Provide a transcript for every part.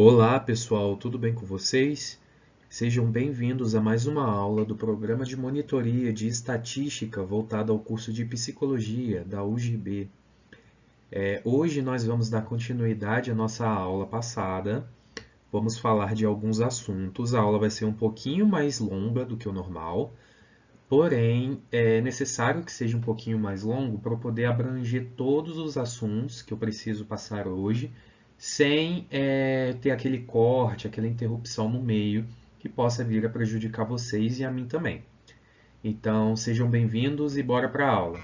Olá, pessoal, tudo bem com vocês? Sejam bem-vindos a mais uma aula do Programa de Monitoria de Estatística voltado ao curso de Psicologia da UGB. Hoje nós vamos dar continuidade à nossa aula passada. Vamos falar de alguns assuntos. A aula vai ser um pouquinho mais longa do que o normal, porém é necessário que seja um pouquinho mais longo para eu poder abranger todos os assuntos que eu preciso passar hoje, sem ter aquele corte, aquela interrupção no meio que possa vir a prejudicar vocês e a mim também. Então, sejam bem-vindos e bora para a aula.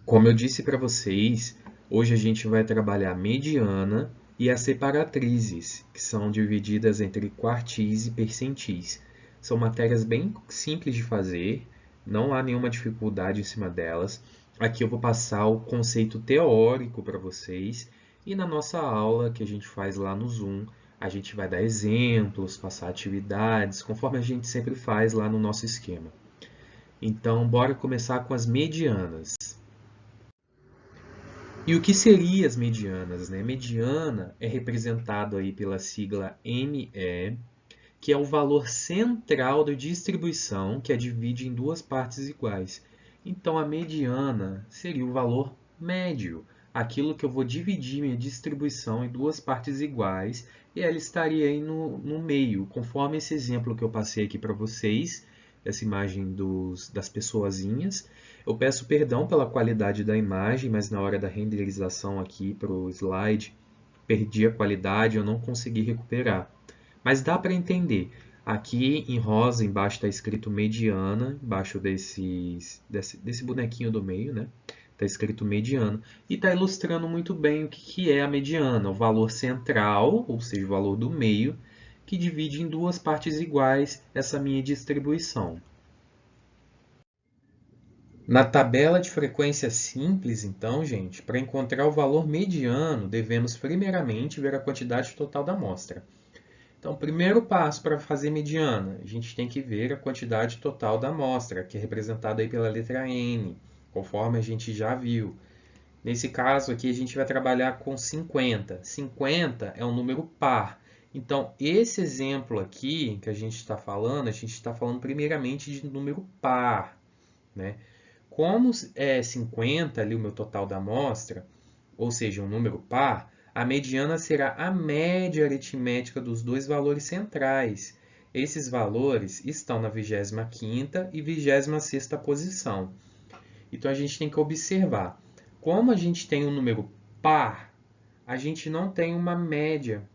Como eu disse para vocês, hoje a gente vai trabalhar a mediana e as separatrizes, que são divididas entre quartis e percentis. São matérias bem simples de fazer, não há nenhuma dificuldade em cima delas. Aqui eu vou passar o conceito teórico para vocês e na nossa aula que a gente faz lá no Zoom, a gente vai dar exemplos, passar atividades, conforme a gente sempre faz lá no nosso esquema. Então, bora começar com as medianas. E o que seriam as medianas, né? Mediana é representado aí pela sigla ME, que é o valor central da distribuição, que a divide em duas partes iguais. Então, a mediana seria o valor médio, aquilo que eu vou dividir minha distribuição em duas partes iguais, e ela estaria aí no meio, conforme esse exemplo que eu passei aqui para vocês, essa imagem das pessoazinhas. Eu peço perdão pela qualidade da imagem, mas na hora da renderização aqui para o slide, perdi a qualidade, eu não consegui recuperar. Mas dá para entender. Aqui em rosa, embaixo está escrito mediana, embaixo desse bonequinho do meio, né? Está escrito mediana. E está ilustrando muito bem o que é a mediana, o valor central, ou seja, o valor do meio, que divide em duas partes iguais essa minha distribuição. Na tabela de frequência simples, então, gente, para encontrar o valor mediano, devemos primeiramente ver a quantidade total da amostra. Então, o primeiro passo para fazer mediana, a gente tem que ver a quantidade total da amostra, que é representada aí pela letra N, conforme a gente já viu. Nesse caso aqui, a gente vai trabalhar com 50. 50 é um número par. Então, esse exemplo aqui que a gente está falando primeiramente de número par, né? Como é 50 ali o meu total da amostra, ou seja, um número par, a mediana será a média aritmética dos dois valores centrais. Esses valores estão na 25ª e 26ª posição. Então, a gente tem que observar. Como a gente tem um número par, a gente não tem uma média,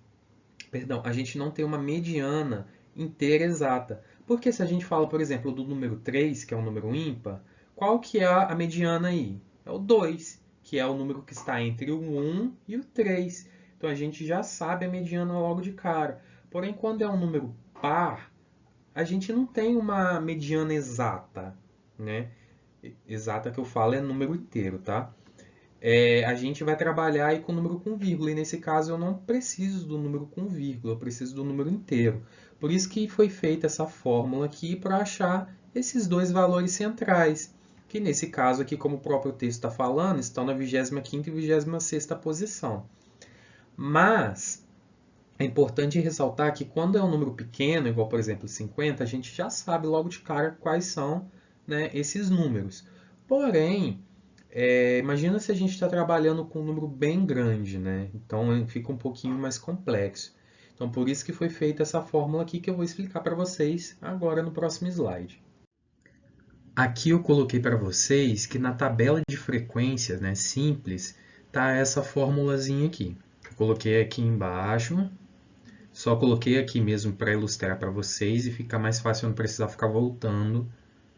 perdão, a gente não tem uma mediana inteira exata. Porque se a gente fala, por exemplo, do número 3, que é um número ímpar, qual que é a mediana aí? É o 2, que é o número que está entre o 1 e o 3. Então a gente já sabe a mediana logo de cara. Porém, quando é um número par, a gente não tem uma mediana exata, né? Exata que eu falo é número inteiro, tá? A gente vai trabalhar aí com número com vírgula, e nesse caso eu não preciso do número com vírgula, eu preciso do número inteiro. Por isso que foi feita essa fórmula aqui para achar esses dois valores centrais, que nesse caso aqui, como o próprio texto está falando, estão na 25ª e 26ª posição. Mas é importante ressaltar que quando é um número pequeno, igual por exemplo 50, a gente já sabe logo de cara quais são, né, esses números. Porém, imagina se a gente está trabalhando com um número bem grande, né? Então fica um pouquinho mais complexo. Então por isso que foi feita essa fórmula aqui que eu vou explicar para vocês agora no próximo slide. Aqui eu coloquei para vocês que na tabela de frequências, né, simples, tá essa formulazinha aqui. Eu coloquei aqui embaixo, só coloquei aqui mesmo para ilustrar para vocês e ficar mais fácil, eu não precisar ficar voltando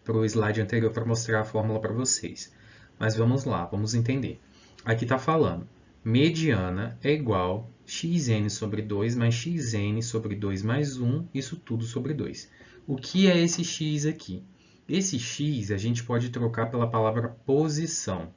para o slide anterior para mostrar a fórmula para vocês. Mas vamos lá, vamos entender. Aqui está falando, mediana é igual xn sobre 2 mais xn sobre 2 mais 1, isso tudo sobre 2. O que é esse x aqui? Esse x a gente pode trocar pela palavra posição.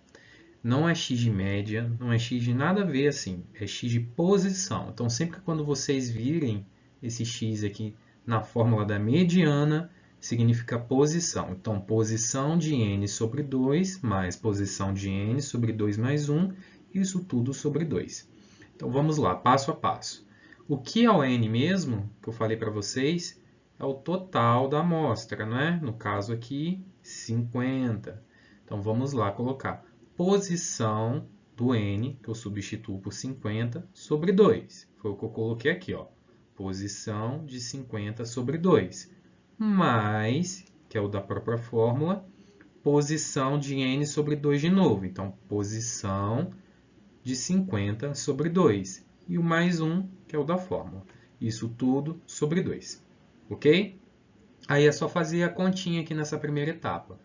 Não é x de média, não é x de nada a ver assim, é x de posição. Então, sempre que quando vocês virem esse x aqui na fórmula da mediana, significa posição. Então, posição de n sobre 2 mais posição de n sobre 2 mais 1, isso tudo sobre 2. Então vamos lá, passo a passo. O que é o N mesmo, que eu falei para vocês, é o total da amostra, né? No caso aqui, 50. Então vamos lá colocar posição do N, que eu substituo por 50, sobre 2. Foi o que eu coloquei aqui, ó. Posição de 50 sobre 2. Mais, que é o da própria fórmula, posição de N sobre 2 de novo. Então, posição de 50 sobre 2. E o mais 1, que é o da fórmula. Isso tudo sobre 2. Ok? Aí é só fazer a continha aqui nessa primeira etapa.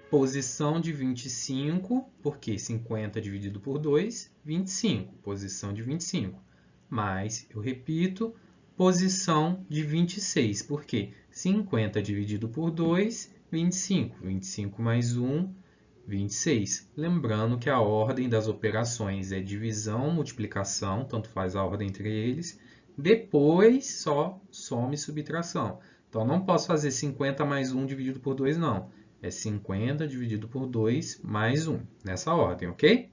Posição de 25, porque 50 dividido por 2, 25. Posição de 25. Mais, eu repito, posição de 26, porque 50 dividido por 2, 25. 25 mais 1, 26. Lembrando que a ordem das operações é divisão, multiplicação, tanto faz a ordem entre eles. Depois, só soma e subtração. Então, não posso fazer 50 mais 1 dividido por 2, não. É 50 dividido por 2 mais 1, nessa ordem, ok?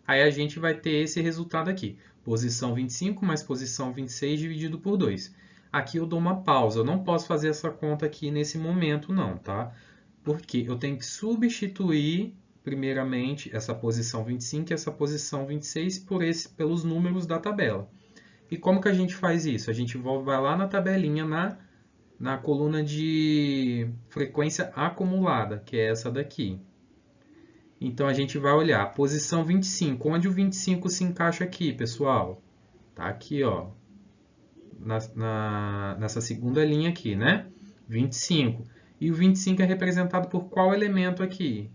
Aí a gente vai ter esse resultado aqui. Posição 25 mais posição 26 dividido por 2. Aqui eu dou uma pausa. Eu não posso fazer essa conta aqui nesse momento, não, tá? Porque eu tenho que substituir, primeiramente, essa posição 25 e essa posição 26 pelos números da tabela. E como que a gente faz isso? A gente vai lá na tabelinha, na coluna de frequência acumulada, que é essa daqui. Então, a gente vai olhar a posição 25. Onde o 25 se encaixa aqui, pessoal? Tá aqui, ó, nessa segunda linha aqui, né? 25. E o 25 é representado por qual elemento aqui?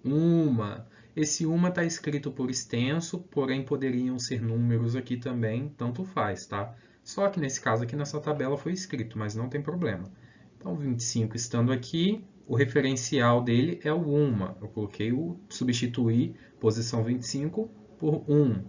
Uma. Esse uma está escrito por extenso, porém poderiam ser números aqui também, tanto faz, tá? Só que nesse caso aqui nessa tabela foi escrito, mas não tem problema. Então, 25 estando aqui, o referencial dele é o uma. Eu coloquei substituir posição 25 por 1.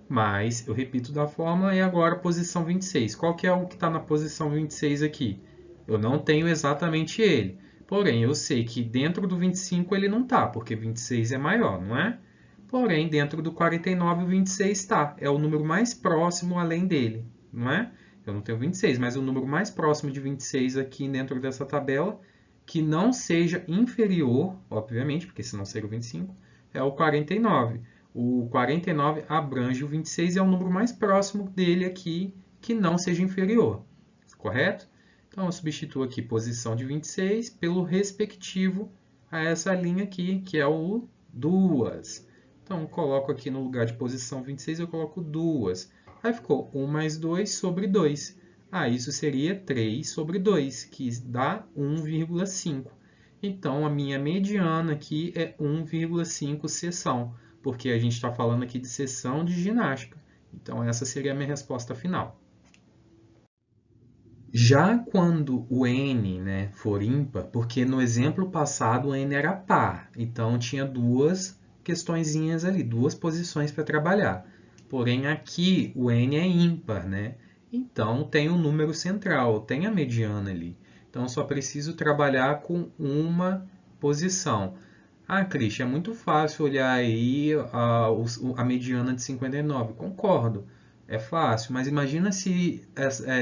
Mas eu repito da fórmula e agora posição 26. Qual que é o que está na posição 26 aqui? Eu não tenho exatamente ele. Porém, eu sei que dentro do 25 ele não está, porque 26 é maior, não é? Porém, dentro do 49, o 26 está. É o número mais próximo além dele, não é? Eu não tenho 26, mas o número mais próximo de 26 aqui dentro dessa tabela, que não seja inferior, obviamente, porque senão seria o 25, é o 49. O 49 abrange o 26 e é o número mais próximo dele aqui, que não seja inferior, correto? Então, eu substituo aqui posição de 26 pelo respectivo a essa linha aqui, que é o 2. Então, eu coloco aqui no lugar de posição 26, eu coloco 2. Aí ficou 1 mais 2 sobre 2. Isso seria 3 sobre 2, que dá 1,5. Então, a minha mediana aqui é 1,5 seção, porque a gente está falando aqui de seção de ginástica. Então, essa seria a minha resposta final. Já quando o n, né, for ímpar, porque no exemplo passado o n era par, então tinha duas questõezinhas ali, duas posições para trabalhar. Porém, aqui o n é ímpar, né? Então tem o número central, tem a mediana ali. Então só preciso trabalhar com uma posição. Cristian, é muito fácil olhar aí a mediana de 59. Concordo, é fácil, mas imagina se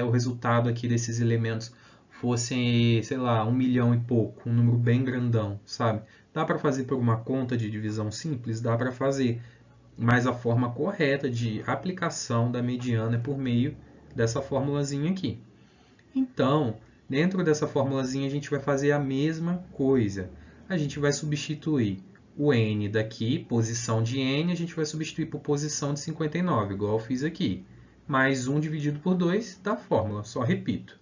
o resultado aqui desses elementos fossem, sei lá, 1 milhão e pouco, um número bem grandão, sabe? Dá para fazer por uma conta de divisão simples? Dá para fazer, mas a forma correta de aplicação da mediana é por meio dessa formulazinha aqui. Então, dentro dessa formulazinha, a gente vai fazer a mesma coisa. A gente vai substituir o n daqui, posição de n, a gente vai substituir por posição de 59, igual eu fiz aqui. Mais 1 dividido por 2 da fórmula, só repito.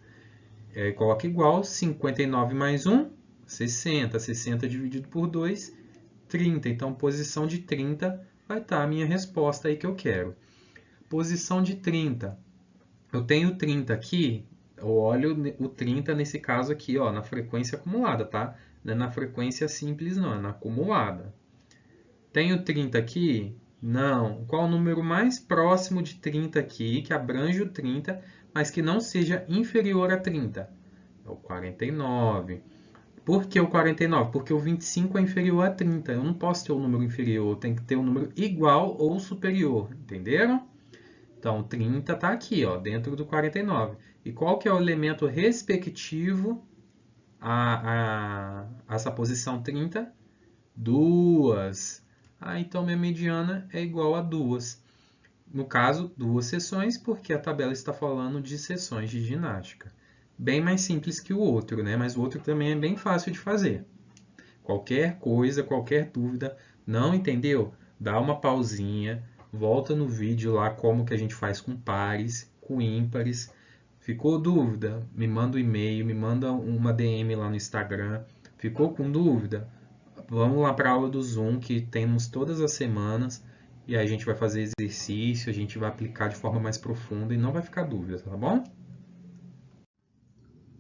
Coloca igual, 59 mais 1, 60. 60 dividido por 2, 30. Então, posição de 30 vai estar a minha resposta aí que eu quero. Posição de 30. Eu tenho 30 aqui, eu olho o 30 nesse caso aqui, ó, na frequência acumulada, tá? Não é na frequência simples, não, é na acumulada. Tenho 30 aqui? Não. Qual o número mais próximo de 30 aqui, que abrange o 30, mas que não seja inferior a 30? É o 49. Por que o 49? Porque o 25 é inferior a 30. Eu não posso ter um número inferior, eu tenho que ter um número igual ou superior, entenderam? Então, 30 está aqui, ó, dentro do 49. E qual que é o elemento respectivo a essa posição 30? 2. Então minha mediana é igual a 2. No caso, 2 seções, porque a tabela está falando de seções de ginástica. Bem mais simples que o outro, né? Mas o outro também é bem fácil de fazer. Qualquer coisa, qualquer dúvida, não entendeu? Dá uma pausinha, volta no vídeo lá como que a gente faz com pares, com ímpares. Ficou dúvida? Me manda um e-mail, me manda uma DM lá no Instagram. Ficou com dúvida? Vamos lá para a aula do Zoom que temos todas as semanas e aí a gente vai fazer exercício, a gente vai aplicar de forma mais profunda e não vai ficar dúvida, tá bom?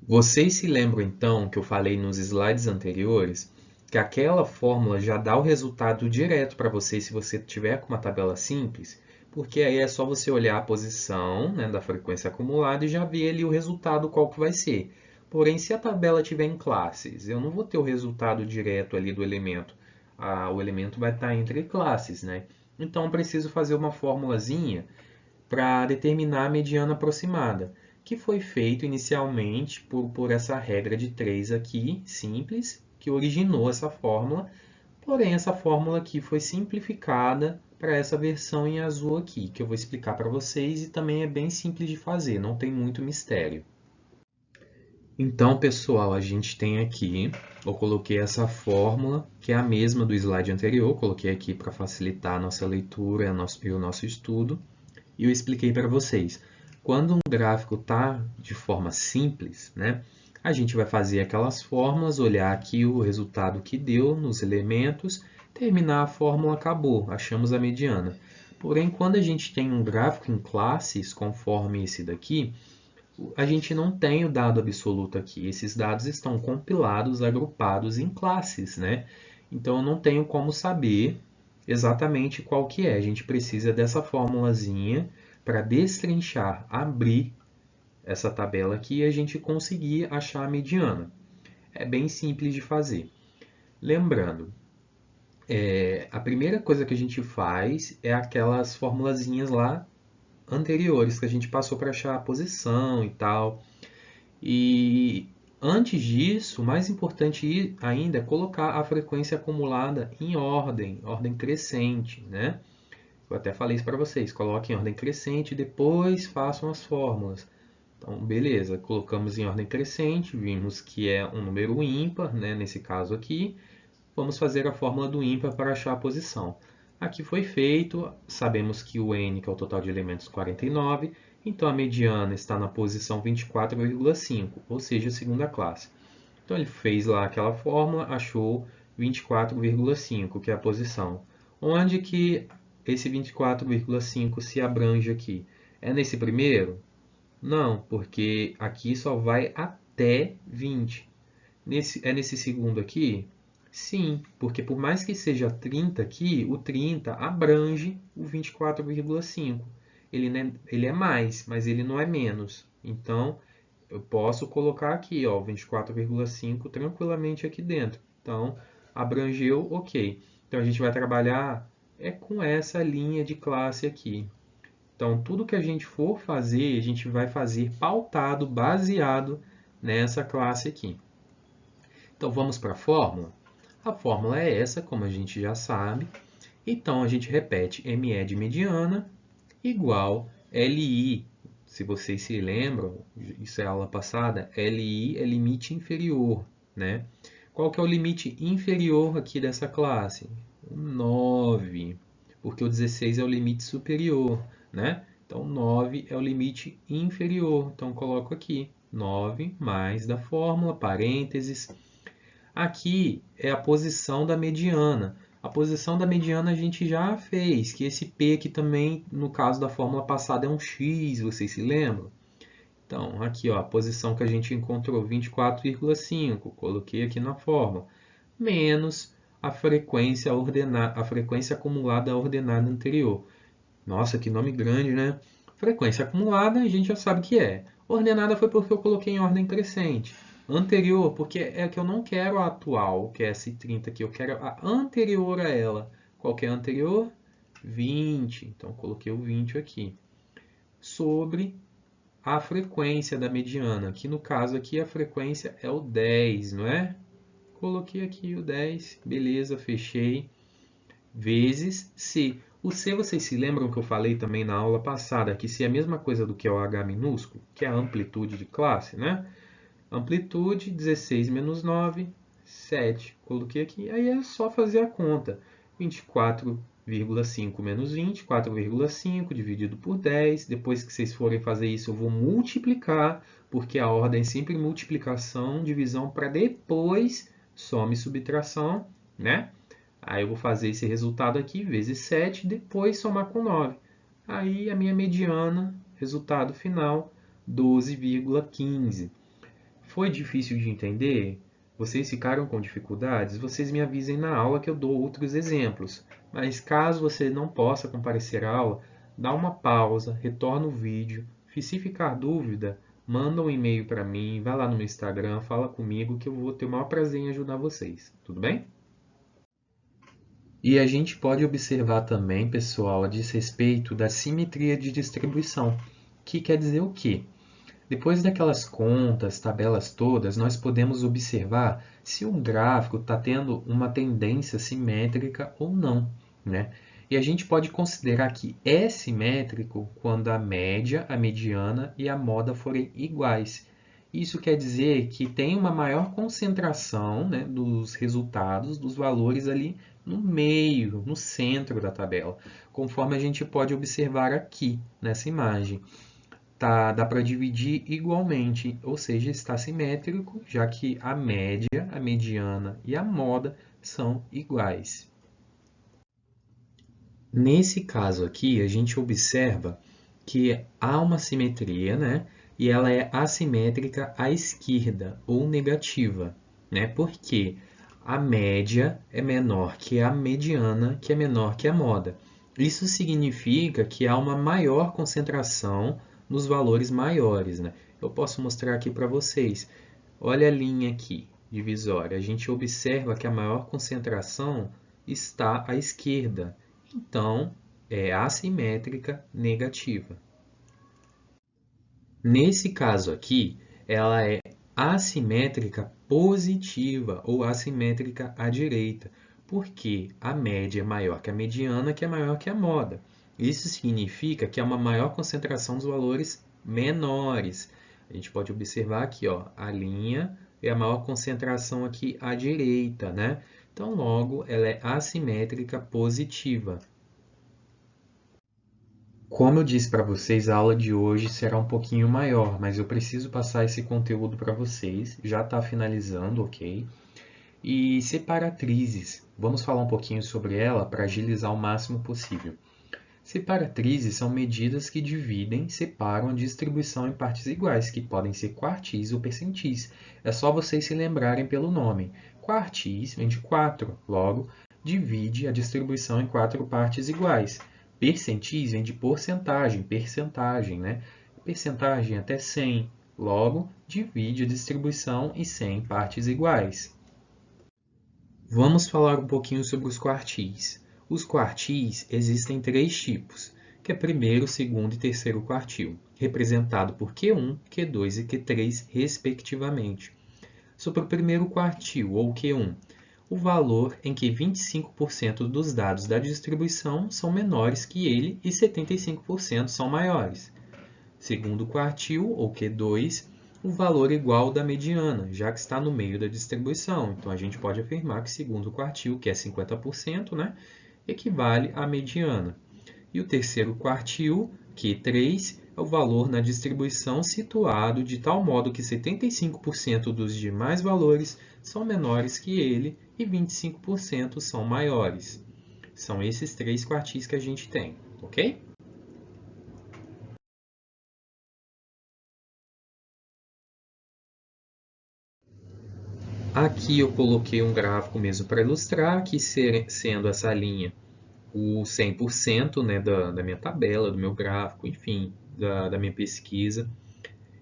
Vocês se lembram então que eu falei nos slides anteriores que aquela fórmula já dá o resultado direto para você se você tiver com uma tabela simples? Porque aí é só você olhar a posição, né, da frequência acumulada e já ver ali o resultado qual que vai ser. Porém, se a tabela tiver em classes, eu não vou ter o resultado direto ali do elemento. O elemento vai estar entre classes, né? Então, eu preciso fazer uma formulazinha para determinar a mediana aproximada, que foi feito inicialmente por essa regra de 3 aqui, simples, que originou essa fórmula. Porém, essa fórmula aqui foi simplificada para essa versão em azul aqui, que eu vou explicar para vocês e também é bem simples de fazer, não tem muito mistério. Então, pessoal, a gente tem aqui, eu coloquei essa fórmula, que é a mesma do slide anterior, coloquei aqui para facilitar a nossa leitura e o nosso estudo, e eu expliquei para vocês. Quando um gráfico está de forma simples, né, a gente vai fazer aquelas fórmulas, olhar aqui o resultado que deu nos elementos, terminar a fórmula, acabou, achamos a mediana. Porém, quando a gente tem um gráfico em classes, conforme esse daqui, a gente não tem o dado absoluto aqui. Esses dados estão compilados, agrupados em classes, né? Então, eu não tenho como saber exatamente qual que é. A gente precisa dessa formulazinha para destrinchar, abrir essa tabela aqui e a gente conseguir achar a mediana. É bem simples de fazer. Lembrando, a primeira coisa que a gente faz é aquelas formulazinhas lá anteriores que a gente passou para achar a posição e tal. E antes disso, o mais importante ainda é colocar a frequência acumulada em ordem crescente, né? Eu até falei isso para vocês, coloquem em ordem crescente e depois façam as fórmulas. Então, beleza, colocamos em ordem crescente, vimos que é um número ímpar, né, nesse caso aqui. Vamos fazer a fórmula do ímpar para achar a posição. Aqui foi feito, sabemos que o n, que é o total de elementos, 49, então a mediana está na posição 24,5, ou seja, a segunda classe. Então ele fez lá aquela fórmula, achou 24,5, que é a posição. Onde que esse 24,5 se abrange aqui? É nesse primeiro? Não, porque aqui só vai até 20. É nesse segundo aqui? Sim, porque por mais que seja 30 aqui, o 30 abrange o 24,5. Ele é mais, mas ele não é menos. Então, eu posso colocar aqui, ó, 24,5 tranquilamente aqui dentro. Então, abrangeu, ok. Então, a gente vai trabalhar com essa linha de classe aqui. Então, tudo que a gente for fazer, a gente vai fazer pautado, baseado nessa classe aqui. Então, vamos para a fórmula? A fórmula é essa, como a gente já sabe. Então, a gente repete ME de mediana igual LI. Se vocês se lembram, isso é aula passada, LI é limite inferior, né? Qual que é o limite inferior aqui dessa classe? O 9, porque o 16 é o limite superior, né? Então, 9 é o limite inferior. Então, coloco aqui 9 mais da fórmula, parênteses. Aqui é a posição da mediana. A posição da mediana a gente já fez, que esse P aqui também, no caso da fórmula passada, é um X, vocês se lembram? Então, aqui ó, a posição que a gente encontrou, 24,5, coloquei aqui na fórmula, menos a frequência acumulada ordenada anterior. Nossa, que nome grande, né? Frequência acumulada a gente já sabe que é. Ordenada foi porque eu coloquei em ordem crescente. Anterior, porque é que eu não quero a atual, que é essa 30 aqui, eu quero a anterior a ela. Qual que é a anterior? 20. Então, coloquei o 20 aqui. sobre a frequência da mediana, que no caso aqui a frequência é o 10, não é? Coloquei aqui o 10, beleza, fechei, vezes C. O C, vocês se lembram que eu falei também na aula passada, que C é a mesma coisa do que o H minúsculo, que é a amplitude de classe, né? Amplitude, 16 menos 9, 7. Coloquei aqui, aí é só fazer a conta. 24,5 menos 20, 4,5 dividido por 10. Depois que vocês forem fazer isso, eu vou multiplicar, porque a ordem é sempre multiplicação, divisão, para depois soma e subtração, né? Aí eu vou fazer esse resultado aqui, vezes 7, depois somar com 9. Aí a minha mediana, resultado final, 12,15. Foi difícil de entender? Vocês ficaram com dificuldades? Vocês me avisem na aula que eu dou outros exemplos. Mas caso você não possa comparecer à aula, dá uma pausa, retorna o vídeo. Se ficar dúvida, manda um e-mail para mim, vai lá no meu Instagram, fala comigo que eu vou ter o maior prazer em ajudar vocês. Tudo bem? E a gente pode observar também, pessoal, a desrespeito da simetria de distribuição, que quer dizer o quê? Depois daquelas contas, tabelas todas, nós podemos observar se um gráfico está tendo uma tendência simétrica ou não, né? E a gente pode considerar que é simétrico quando a média, a mediana e a moda forem iguais. Isso quer dizer que tem uma maior concentração, né, dos resultados, dos valores ali no meio, no centro da tabela, conforme a gente pode observar aqui nessa imagem. Dá para dividir igualmente, ou seja, está simétrico, já que a média, a mediana e a moda são iguais. Nesse caso aqui, a gente observa que há uma simetria, né? E ela é assimétrica à esquerda, ou negativa, né? Porque a média é menor que a mediana, que é menor que a moda. Isso significa que há uma maior concentração nos valores maiores, né? Eu posso mostrar aqui para vocês. Olha a linha aqui, divisória. A gente observa que a maior concentração está à esquerda. Então, é assimétrica negativa. Nesse caso aqui, ela é assimétrica positiva ou assimétrica à direita, porque a média é maior que a mediana, que é maior que a moda. Isso significa que há uma maior concentração dos valores menores. A gente pode observar aqui, ó, a linha é a maior concentração aqui à direita, né? Então, logo, ela é assimétrica positiva. Como eu disse para vocês, a aula de hoje será um pouquinho maior, mas eu preciso passar esse conteúdo para vocês. Já está finalizando, ok? E separatrizes. Vamos falar um pouquinho sobre ela para agilizar o máximo possível. Separatrizes são medidas que dividem, separam a distribuição em partes iguais, que podem ser quartis ou percentis. É só vocês se lembrarem pelo nome. Quartis vem de 4, logo, divide a distribuição em 4 partes iguais. Percentis vem de percentagem, né? Percentagem até 100, logo, divide a distribuição em 100 partes iguais. Vamos falar um pouquinho sobre os quartis. Os quartis existem 3 tipos, que é primeiro, segundo e terceiro quartil, representado por Q1, Q2 e Q3, respectivamente. Sobre o primeiro quartil, ou Q1, o valor em que 25% dos dados da distribuição são menores que ele e 75% são maiores. Segundo quartil, ou Q2, o valor igual da mediana, já que está no meio da distribuição. Então, a gente pode afirmar que segundo quartil, que é 50%, né, equivale à mediana. E o terceiro quartil, Q3, é o valor na distribuição situado de tal modo que 75% dos demais valores são menores que ele e 25% são maiores. São esses 3 quartis que a gente tem, ok? Aqui eu coloquei um gráfico mesmo para ilustrar, que sendo essa linha o 100%, né, da minha tabela, do meu gráfico, enfim, da minha pesquisa.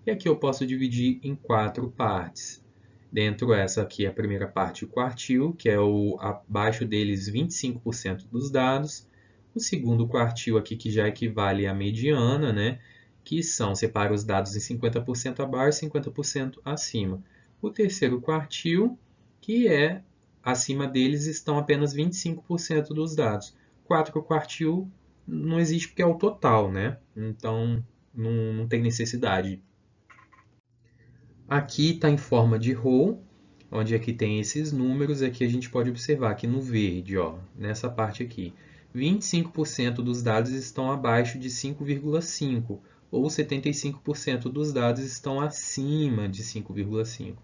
E aqui eu posso dividir em 4 partes. Dentro essa aqui é a primeira parte, o quartil, que é abaixo deles 25% dos dados. O segundo quartil aqui, que já equivale à mediana, né? que são, separa os dados em 50% abaixo e 50% acima. O terceiro quartil, que é, acima deles estão apenas 25% dos dados. 4 quartil não existe porque é o total, né? Então, não tem necessidade. Aqui está em forma de row, onde aqui tem esses números. Aqui a gente pode observar, aqui no verde, ó, nessa parte aqui, 25% dos dados estão abaixo de 5,5, ou 75% dos dados estão acima de 5,5.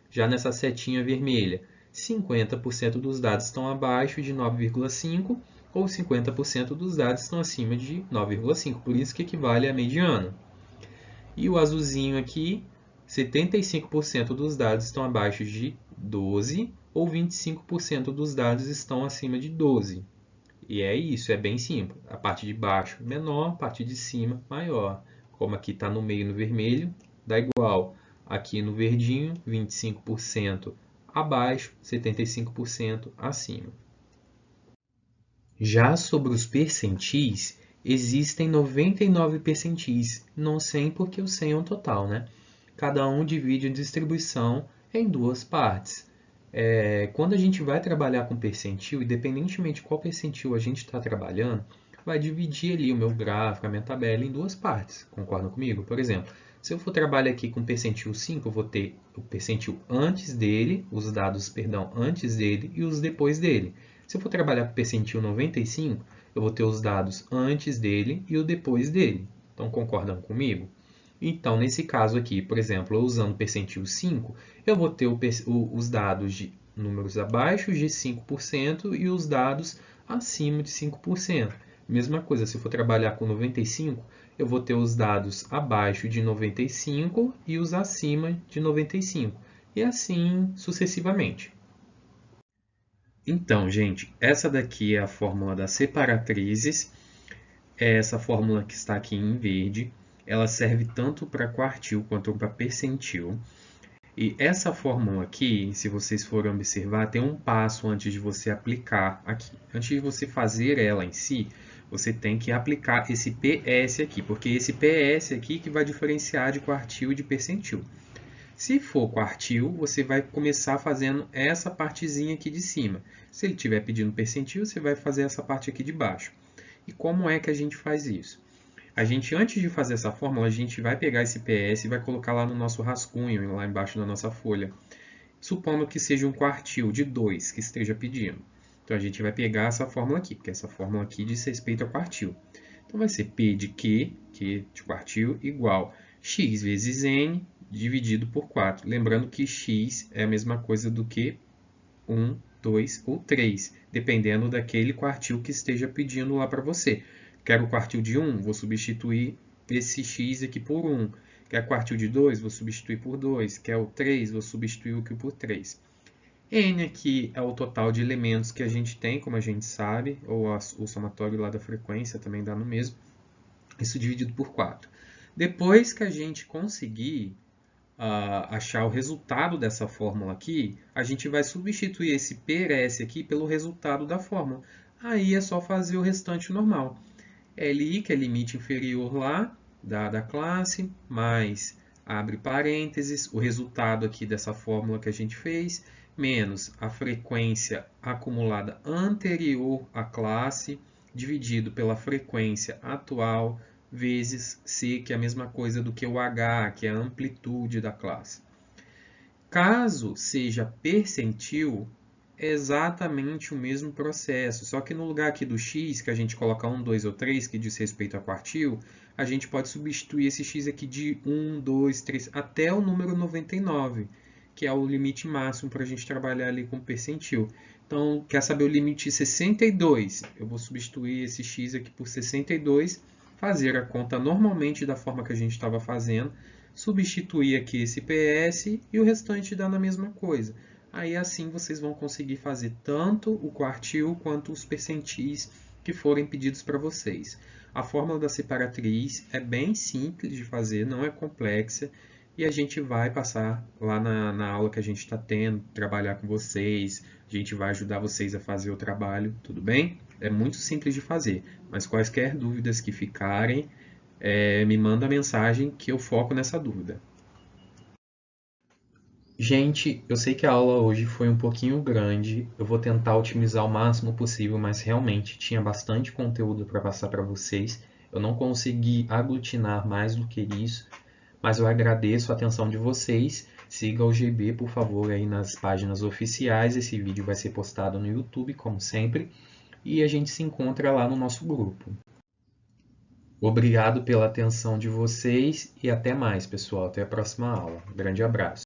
Já nessa setinha vermelha, 50% dos dados estão abaixo de 9,5, ou 50% dos dados estão acima de 9,5, por isso que equivale à mediana. E o azulzinho aqui, 75% dos dados estão abaixo de 12 ou 25% dos dados estão acima de 12. E é isso, é bem simples. A parte de baixo menor, a parte de cima maior. Como aqui está no meio no vermelho, dá igual. Aqui no verdinho, 25% abaixo, 75% acima. Já sobre os percentis, existem 99 percentis, não 100 porque o 100 é um total, né? Cada um divide a distribuição em duas partes. Quando a gente vai trabalhar com percentil, independentemente de qual percentil a gente está trabalhando, vai dividir ali o meu gráfico, a minha tabela em duas partes. Concordam comigo? Por exemplo, se eu for trabalhar aqui com percentil 5, eu vou ter o percentil antes dele, os dados, perdão, antes dele e os depois dele. Se eu for trabalhar com percentil 95, eu vou ter os dados antes dele e o depois dele. Então, concordam comigo? Então, nesse caso aqui, por exemplo, eu usando o percentil 5, eu vou ter os dados de números abaixo de 5% e os dados acima de 5%. Mesma coisa, se eu for trabalhar com 95, eu vou ter os dados abaixo de 95 e os acima de 95. E assim sucessivamente. Então, gente, essa daqui é a fórmula das separatrizes. É essa fórmula que está aqui em verde. Ela serve tanto para quartil quanto para percentil. E essa fórmula aqui, se vocês forem observar, tem um passo antes de você aplicar aqui. Antes de você fazer ela em si, você tem que aplicar esse PS aqui, porque esse PS aqui que vai diferenciar de quartil e de percentil. Se for quartil, você vai começar fazendo essa partezinha aqui de cima. Se ele estiver pedindo percentil, você vai fazer essa parte aqui de baixo. E como é que a gente faz isso? A gente, antes de fazer essa fórmula, a gente vai pegar esse PS e vai colocar lá no nosso rascunho, lá embaixo da nossa folha. Supondo que seja um quartil de 2 que esteja pedindo. Então, a gente vai pegar essa fórmula aqui, porque essa fórmula aqui diz respeito a quartil. Então, vai ser P de Q de quartil, igual x vezes n dividido por 4. Lembrando que x é a mesma coisa do que 1, 2 ou 3, dependendo daquele quartil que esteja pedindo lá para você. Quero o quartil de 1, vou substituir esse x aqui por 1. Quer quartil de 2, vou substituir por 2. Quer o 3, vou substituir o aqui por 3. N aqui é o total de elementos que a gente tem, como a gente sabe, ou o somatório lá da frequência também dá no mesmo. Isso dividido por 4. Depois que a gente conseguir achar o resultado dessa fórmula aqui, a gente vai substituir esse PRS aqui pelo resultado da fórmula. Aí é só fazer o restante normal. LI, que é limite inferior lá da classe, mais, abre parênteses, o resultado aqui dessa fórmula que a gente fez, menos a frequência acumulada anterior à classe, dividido pela frequência atual, vezes C, que é a mesma coisa do que o H, que é a amplitude da classe. Caso seja percentil, é exatamente o mesmo processo, só que no lugar aqui do x, que a gente coloca 1, 2 ou 3, que diz respeito a quartil, a gente pode substituir esse x aqui de 1, 2, 3, até o número 99, que é o limite máximo para a gente trabalhar ali com percentil. Então, quer saber o limite 62? Eu vou substituir esse x aqui por 62, fazer a conta normalmente da forma que a gente estava fazendo, substituir aqui esse PS e o restante dá na mesma coisa. Aí assim vocês vão conseguir fazer tanto o quartil quanto os percentis que forem pedidos para vocês. A fórmula da separatriz é bem simples de fazer, não é complexa, e a gente vai passar lá na aula que a gente está tendo, trabalhar com vocês, a gente vai ajudar vocês a fazer o trabalho, tudo bem? É muito simples de fazer, mas quaisquer dúvidas que ficarem, me manda mensagem que eu foco nessa dúvida. Gente, eu sei que a aula hoje foi um pouquinho grande, eu vou tentar otimizar o máximo possível, mas realmente tinha bastante conteúdo para passar para vocês. Eu não consegui aglutinar mais do que isso, mas eu agradeço a atenção de vocês. Siga o GB, por favor, aí nas páginas oficiais. Esse vídeo vai ser postado no YouTube, como sempre, e a gente se encontra lá no nosso grupo. Obrigado pela atenção de vocês e até mais, pessoal. Até a próxima aula. Um grande abraço.